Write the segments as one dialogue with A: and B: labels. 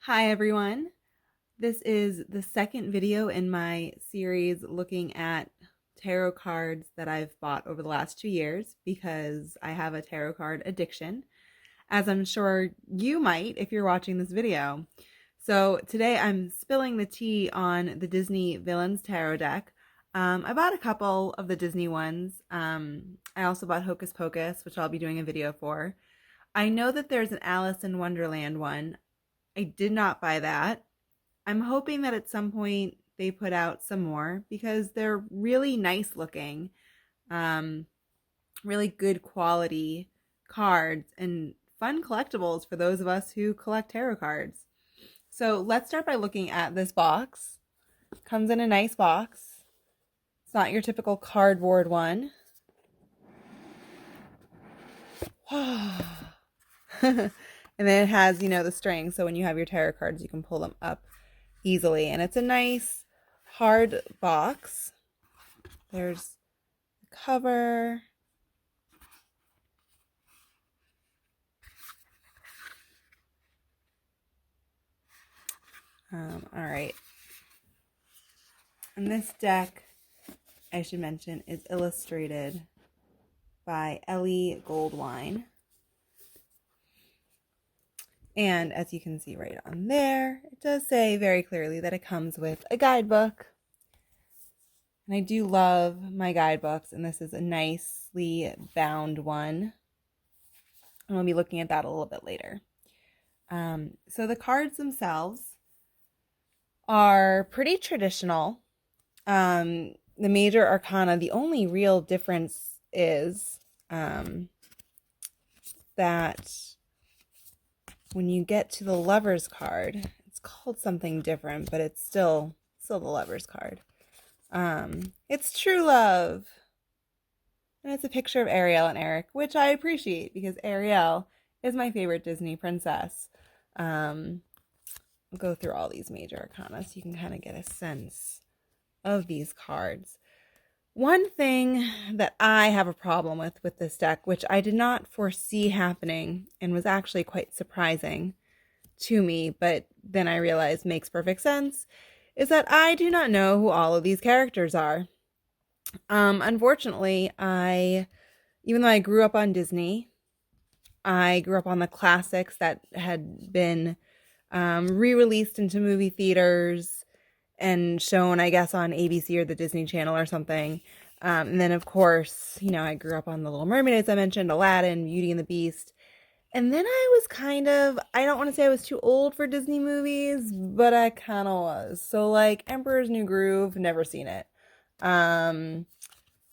A: Hi everyone. This is the second video in my series looking at tarot cards that I've bought over the last 2 years because I have a tarot card addiction, as I'm sure you might if you're watching this video. So today I'm spilling the tea on the Disney Villains Tarot deck. I bought a couple of the Disney ones. I also bought Hocus Pocus, which I'll be doing a video for. I know that there's an Alice in Wonderland one. I did not buy that. I'm hoping that at some point they put out some more because they're really nice looking, really good quality cards and fun collectibles for those of us who collect tarot cards. So let's start by looking at this box. Comes in a nice box. It's not your typical cardboard one. And then it has, the string, so when you have your tarot cards, you can pull them up easily. And it's a nice hard box. There's the cover. All right. And this deck, I should mention, is illustrated by Ellie Goldwine. And as you can see right on there, it does say very clearly that it comes with a guidebook. And I do love my guidebooks, and this is a nicely bound one. And we'll be looking at that a little bit later. So the cards themselves are pretty traditional. The major arcana, the only real difference is that when you get to the Lover's card, it's called something different, but it's still the Lover's card. It's true love. And it's a picture of Ariel and Eric, which I appreciate because Ariel is my favorite Disney princess. I'll go through all these major arcana so you can kind of get a sense of these cards. One thing that I have a problem with this deck, which I did not foresee happening and was actually quite surprising to me, but then I realized makes perfect sense, is that I do not know who all of these characters are. Unfortunately, even though I grew up on Disney, I grew up on the classics that had been re-released into movie theaters and shown, I guess, on ABC or the Disney Channel or something. And then, of course, I grew up on The Little Mermaid, as I mentioned, Aladdin, Beauty and the Beast. And then I was I don't want to say I was too old for Disney movies, but I kind of was. So, Emperor's New Groove, never seen it. I've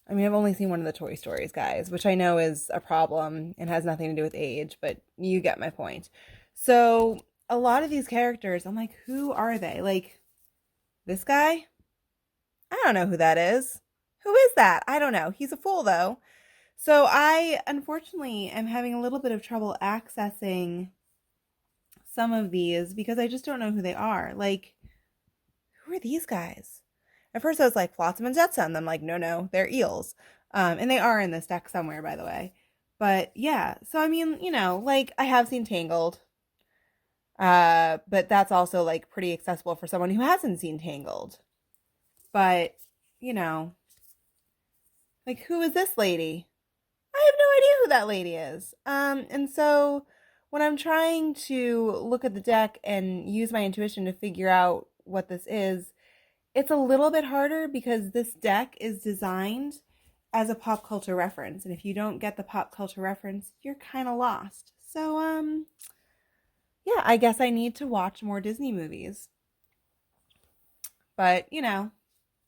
A: only seen one of the Toy Stories, guys, which I know is a problem and has nothing to do with age, but you get my point. So, a lot of these characters, I'm like, who are they? This guy? I don't know who that is. Who is that? I don't know. He's a fool, though. So I, unfortunately, am having a little bit of trouble accessing some of these because I just don't know who they are. Who are these guys? At first I was like, Flotsam and Jetsam. I'm like, no, they're eels. And they are in this deck somewhere, by the way. But yeah, so I have seen Tangled. But that's also pretty accessible for someone who hasn't seen Tangled. But, who is this lady? I have no idea who that lady is. And so when I'm trying to look at the deck and use my intuition to figure out what this is, it's a little bit harder because this deck is designed as a pop culture reference. And if you don't get the pop culture reference, you're kind of lost. So, yeah, I guess I need to watch more Disney movies. But,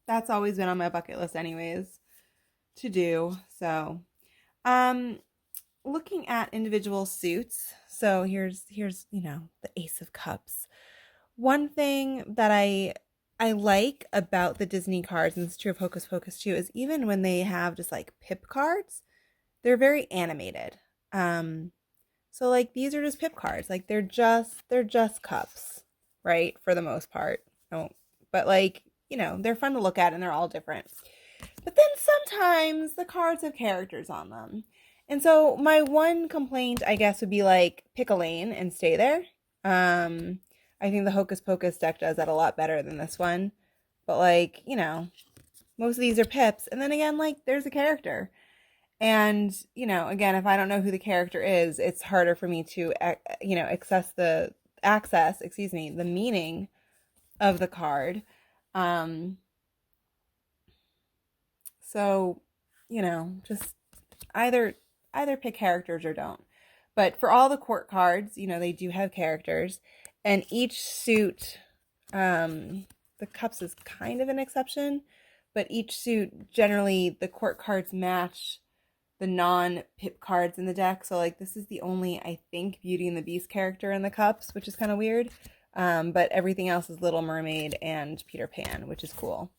A: that's always been on my bucket list anyways to do. So, looking at individual suits. So here's the Ace of Cups. One thing that I like about the Disney cards, and it's true of Hocus Pocus too, is even when they have just pip cards, they're very animated. So these are just pip cards. They're just cups, right? For the most part. No, but they're fun to look at and they're all different. But then sometimes the cards have characters on them. And so my one complaint, I guess, would be pick a lane and stay there. I think the Hocus Pocus deck does that a lot better than this one. But like, most of these are pips. And then again, like there's a character. And, again, if I don't know who the character is, it's harder for me to, the meaning of the card. So, just either pick characters or don't. But for all the court cards, they do have characters, and each suit, the cups is kind of an exception, but each suit, generally the court cards match the non-pip cards in the deck. So like this is the only, I think, Beauty and the Beast character in the cups, which is kind of weird. But everything else is Little Mermaid and Peter Pan, which is cool.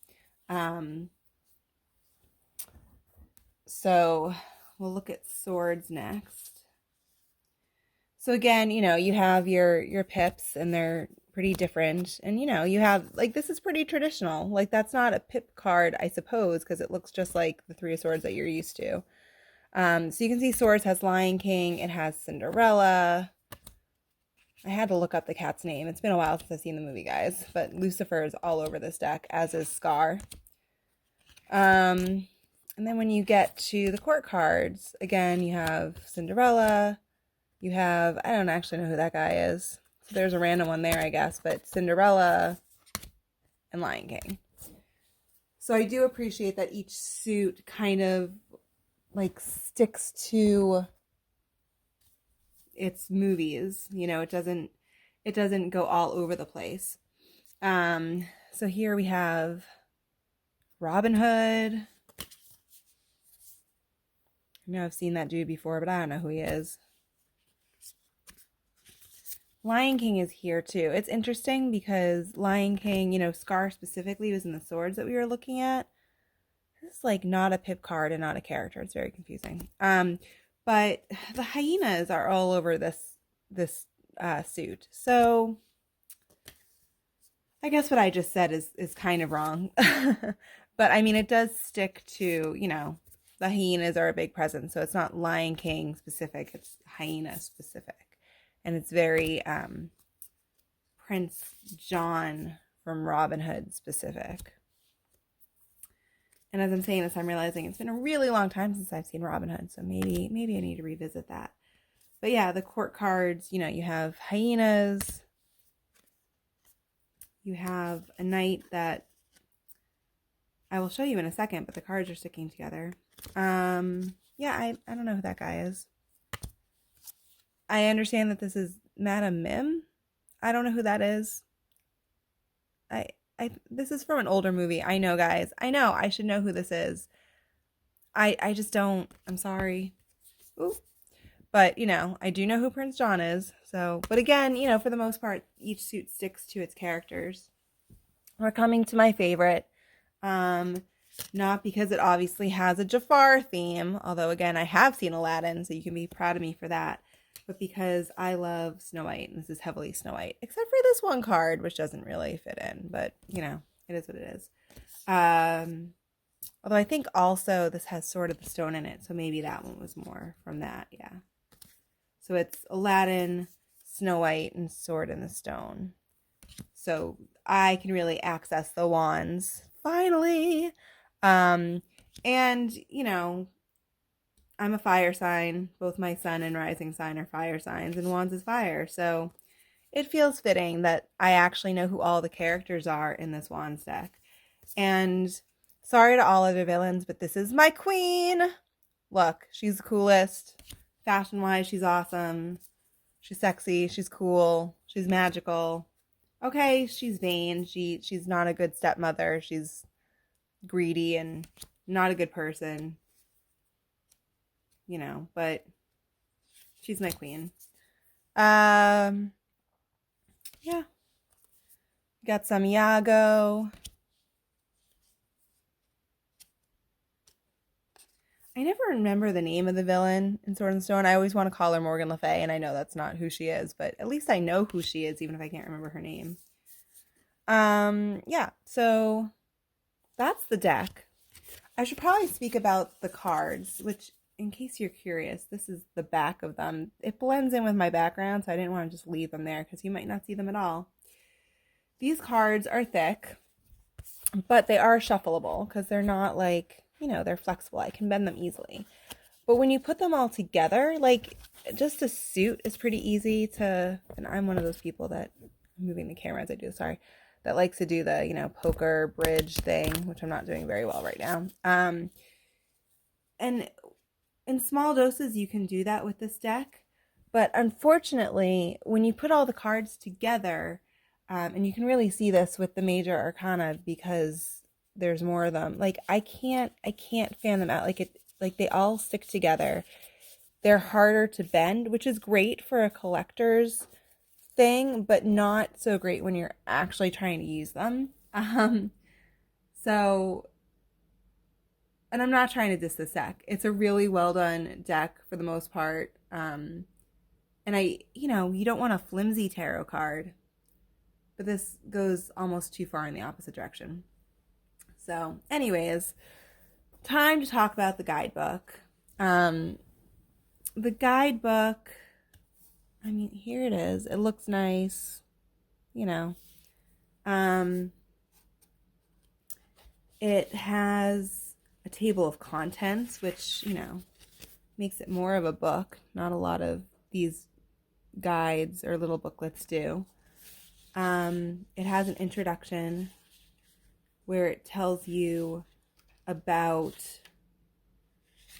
A: So we'll look at swords next. So again, you have your pips, and they're pretty different. And, you have, like, this is pretty traditional. Like, that's not a pip card, I suppose, because it looks just like the Three of Swords that you're used to. So you can see swords has Lion King. It has Cinderella. I had to look up the cat's name. It's been a while since I've seen the movie, guys. But Lucifer is all over this deck, as is Scar. And then when you get to the court cards, again, you have Cinderella. You have, I don't actually know who that guy is. So there's a random one there, I guess. But Cinderella and Lion King. So I do appreciate that each suit kind of like sticks to its movies. It doesn't go all over the place. So here we have Robin Hood. I know I've seen that dude before, but I don't know who he is. Lion King is here too. It's interesting because Lion King, Scar specifically was in the swords that we were looking at. This is like not a pip card and not a character. It's very confusing. But the hyenas are all over this suit. So I guess what I just said is kind of wrong. But I mean, it does stick to, the hyenas are a big presence. So it's not Lion King specific. It's hyena specific. And it's very Prince John from Robin Hood specific. And as I'm saying this, I'm realizing it's been a really long time since I've seen Robin Hood. So maybe I need to revisit that. But yeah, the court cards, you have hyenas. You have a knight that I will show you in a second, but the cards are sticking together. Yeah, I don't know who that guy is. I understand that this is Madame Mim. I don't know who that is. This is from an older movie. I know, guys. I know. I should know who this is. I just don't. I'm sorry. Ooh. But, I do know who Prince John is. So, but again, for the most part, each suit sticks to its characters. We're coming to my favorite. Not because it obviously has a Jafar theme, although again, I have seen Aladdin, so you can be proud of me for that. But because I love Snow White, and this is heavily Snow White, except for this one card, which doesn't really fit in, but, it is what it is. Although I think also this has Sword of the Stone in it, so maybe that one was more from that, yeah. So it's Aladdin, Snow White, and Sword in the Stone. So I can really access the wands, finally. And, I'm a fire sign. Both my sun and rising sign are fire signs, and wands is fire. So it feels fitting that I actually know who all the characters are in this wands deck. And sorry to all other villains, but this is my queen. Look, she's the coolest. Fashion-wise, she's awesome. She's sexy. She's cool. She's magical. Okay, she's vain. She's not a good stepmother. She's greedy and not a good person. But she's my queen. Yeah. Got some Iago. I never remember the name of the villain in Sword and Stone. I always want to call her Morgan Le Fay, and I know that's not who she is, but at least I know who she is, even if I can't remember her name. Yeah, so that's the deck. I should probably speak about the cards, which, in case you're curious, this is the back of them. It blends in with my background, so I didn't want to just leave them there because you might not see them at all. these cards are thick, but they are shuffleable because they're not like, they're flexible. I can bend them easily. But when you put them all together, like just a suit is pretty easy to, and I'm one of those people that, I'm moving the camera as I do, sorry, that likes to do the, poker bridge thing, which I'm not doing very well right now. And in small doses, you can do that with this deck. But unfortunately, when you put all the cards together, and you can really see this with the major arcana because there's more of them. Like I can't fan them out. Like they all stick together. They're harder to bend, which is great for a collector's thing, but not so great when you're actually trying to use them. So, and I'm not trying to diss this deck. It's a really well done deck for the most part. And you don't want a flimsy tarot card, but this goes almost too far in the opposite direction. So, anyways, time to talk about the guidebook. The guidebook, I mean, here it is. It looks nice, It has a table of contents, which, makes it more of a book. Not a lot of these guides or little booklets do. It has an introduction where it tells you about,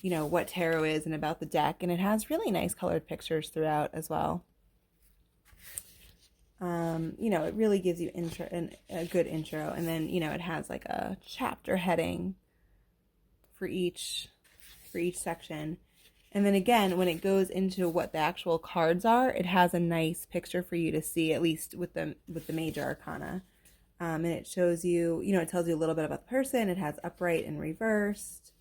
A: what tarot is and about the deck. And it has really nice colored pictures throughout as well. It really gives you a good intro. And then, it has like a chapter heading for each section. And then again, when it goes into what the actual cards are, it has a nice picture for you to see, at least with the major arcana. And it shows you, it tells you a little bit about the person. It has upright and reversed.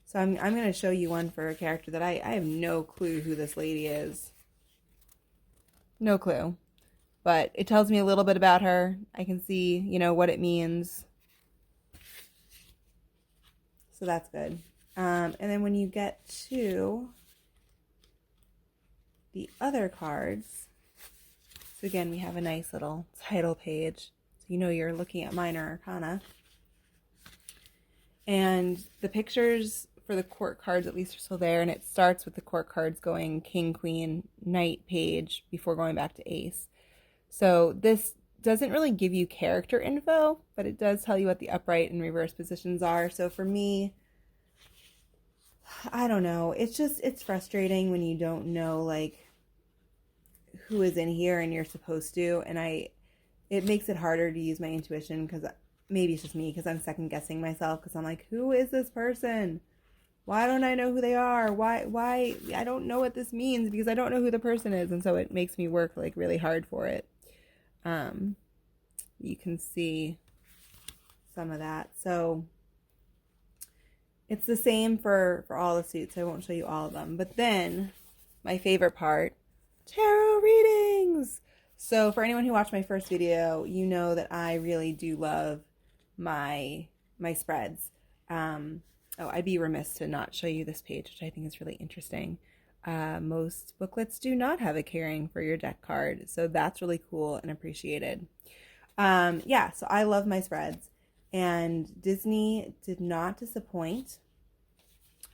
A: So I'm going to show you one for a character that I have no clue who this lady is. No clue. But it tells me a little bit about her. I can see, what it means. So that's good. And then when you get to the other cards, so again, we have a nice little title page. So you're looking at minor arcana. And the pictures for the court cards at least are still there. And it starts with the court cards going king, queen, knight, page before going back to ace. So this doesn't really give you character info, but it does tell you what the upright and reverse positions are. So for me, I don't know. It's frustrating when you don't know, like, who is in here and you're supposed to. And it makes it harder to use my intuition because maybe it's just me because I'm second guessing myself because I'm like, who is this person? Why don't I know who they are? Why? I don't know what this means because I don't know who the person is. And so it makes me work like really hard for it. You can see some of that. So it's the same for all the suits. I won't show you all of them. But then my favorite part, tarot readings. So for anyone who watched my first video, you know that I really do love my spreads. I'd be remiss to not show you this page, which I think is really interesting. Most booklets do not have a caring for your deck card, so that's really cool and appreciated. So I love my spreads, and Disney did not disappoint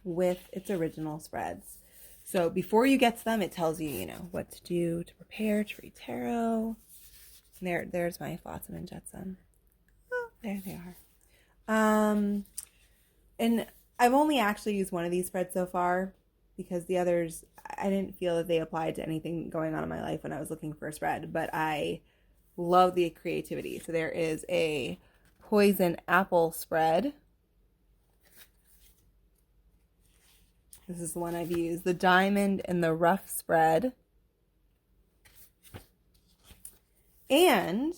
A: with its original spreads. So before you get to them, it tells you, what to do to prepare to read tarot. There's my Flotsam and Jetsam. Oh, there they are. And I've only actually used one of these spreads so far because the others, I didn't feel that they applied to anything going on in my life when I was looking for a spread, but I love the creativity. So there is a poison apple spread. This is the one I've used. The diamond and the rough spread. And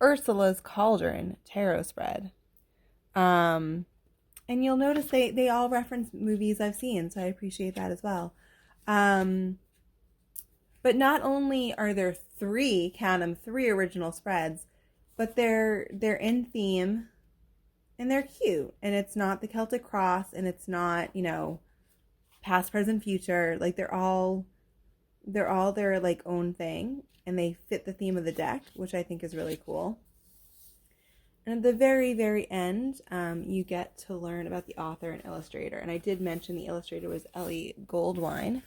A: Ursula's Cauldron tarot spread. And you'll notice they all reference movies I've seen, so I appreciate that as well. But not only are there three original spreads, but they're in theme and they're cute. And it's not the Celtic cross and it's not, past, present, future. Like they're all They're all their like own thing, and they fit the theme of the deck, which I think is really cool. And at the very, very end, you get to learn about the author and illustrator. And I did mention the illustrator was Ellie Goldwine.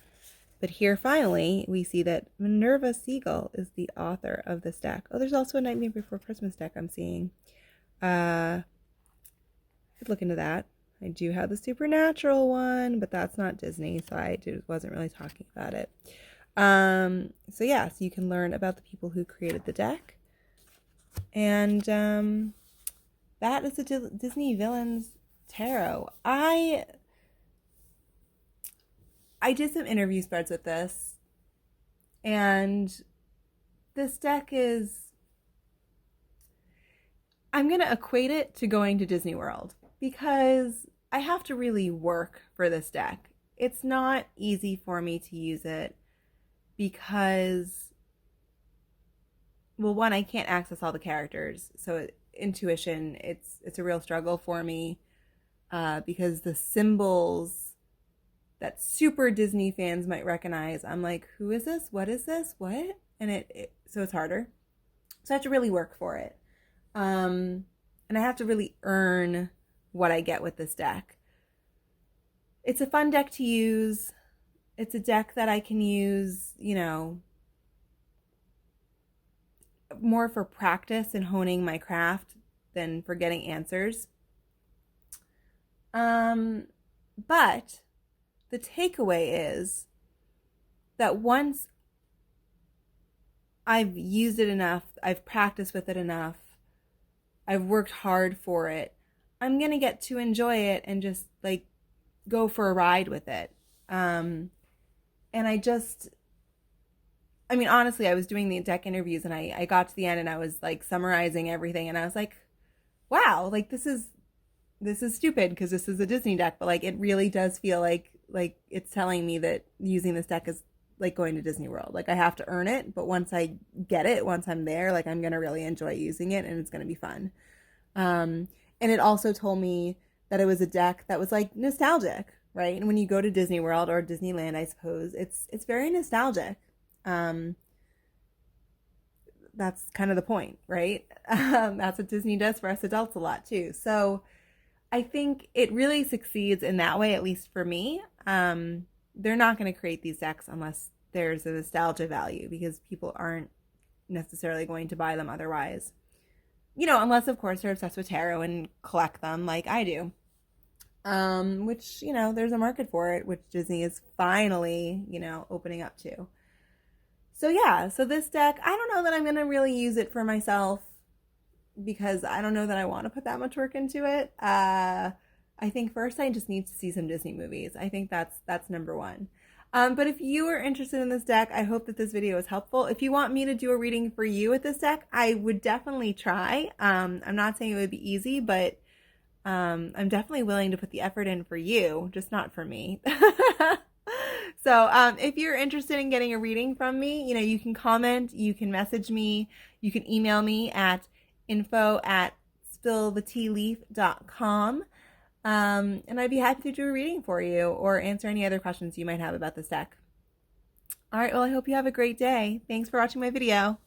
A: But here, finally, we see that Minerva Siegel is the author of this deck. Oh, there's also a Nightmare Before Christmas deck I'm seeing. I could look into that. I do have the Supernatural one, but that's not Disney, so I wasn't really talking about it. So yeah, so you can learn about the people who created the deck. And that is the Disney Villains Tarot. I did some interview spreads with this, and this deck is, I'm going to equate it to going to Disney World, because I have to really work for this deck. It's not easy for me to use it because, well, one, I can't access all the characters, so intuition, it's a real struggle for me, because the symbols that super Disney fans might recognize, I'm like, who is this? What is this? What? And so it's harder. So I have to really work for it. And I have to really earn what I get with this deck. It's a fun deck to use. It's a deck that I can use, you know, more for practice and honing my craft than for getting answers. But the takeaway is that once I've used it enough, I've practiced with it enough, I've worked hard for it, I'm going to get to enjoy it and just like go for a ride with it. And I mean, honestly, I was doing the deck interviews and I got to the end and I was like summarizing everything and I was like, wow, like this is stupid because this is a Disney deck, but like it really does feel like it's telling me that using this deck is like going to Disney World. Like I have to earn it, but once I get it, once I'm there, like I'm gonna really enjoy using it and it's gonna be fun. And it also told me that it was a deck that was like nostalgic, right? And when you go to Disney World or Disneyland, I suppose it's very nostalgic. That's kind of the point, right? That's what Disney does for us adults a lot too. So I think it really succeeds in that way, at least for me. They're not going to create these decks unless there's a nostalgia value, because people aren't necessarily going to buy them otherwise. You know, unless, of course, they're obsessed with tarot and collect them like I do. Which, you know, there's a market for it, which Disney is finally, you know, opening up to. So yeah, so this deck, I don't know that I'm going to really use it for myself, because I don't know that I want to put that much work into it. I think first I just need to see some Disney movies. I think that's number one. But if you are interested in this deck, I hope that this video is helpful. If you want me to do a reading for you with this deck, I would definitely try. I'm not saying it would be easy, but I'm definitely willing to put the effort in for you, just not for me. So if you're interested in getting a reading from me, you know, you can comment, you can message me, you can email me at info@spillthetealeaf.com. And I'd be happy to do a reading for you or answer any other questions you might have about this deck. All right, well, I hope you have a great day. Thanks for watching my video.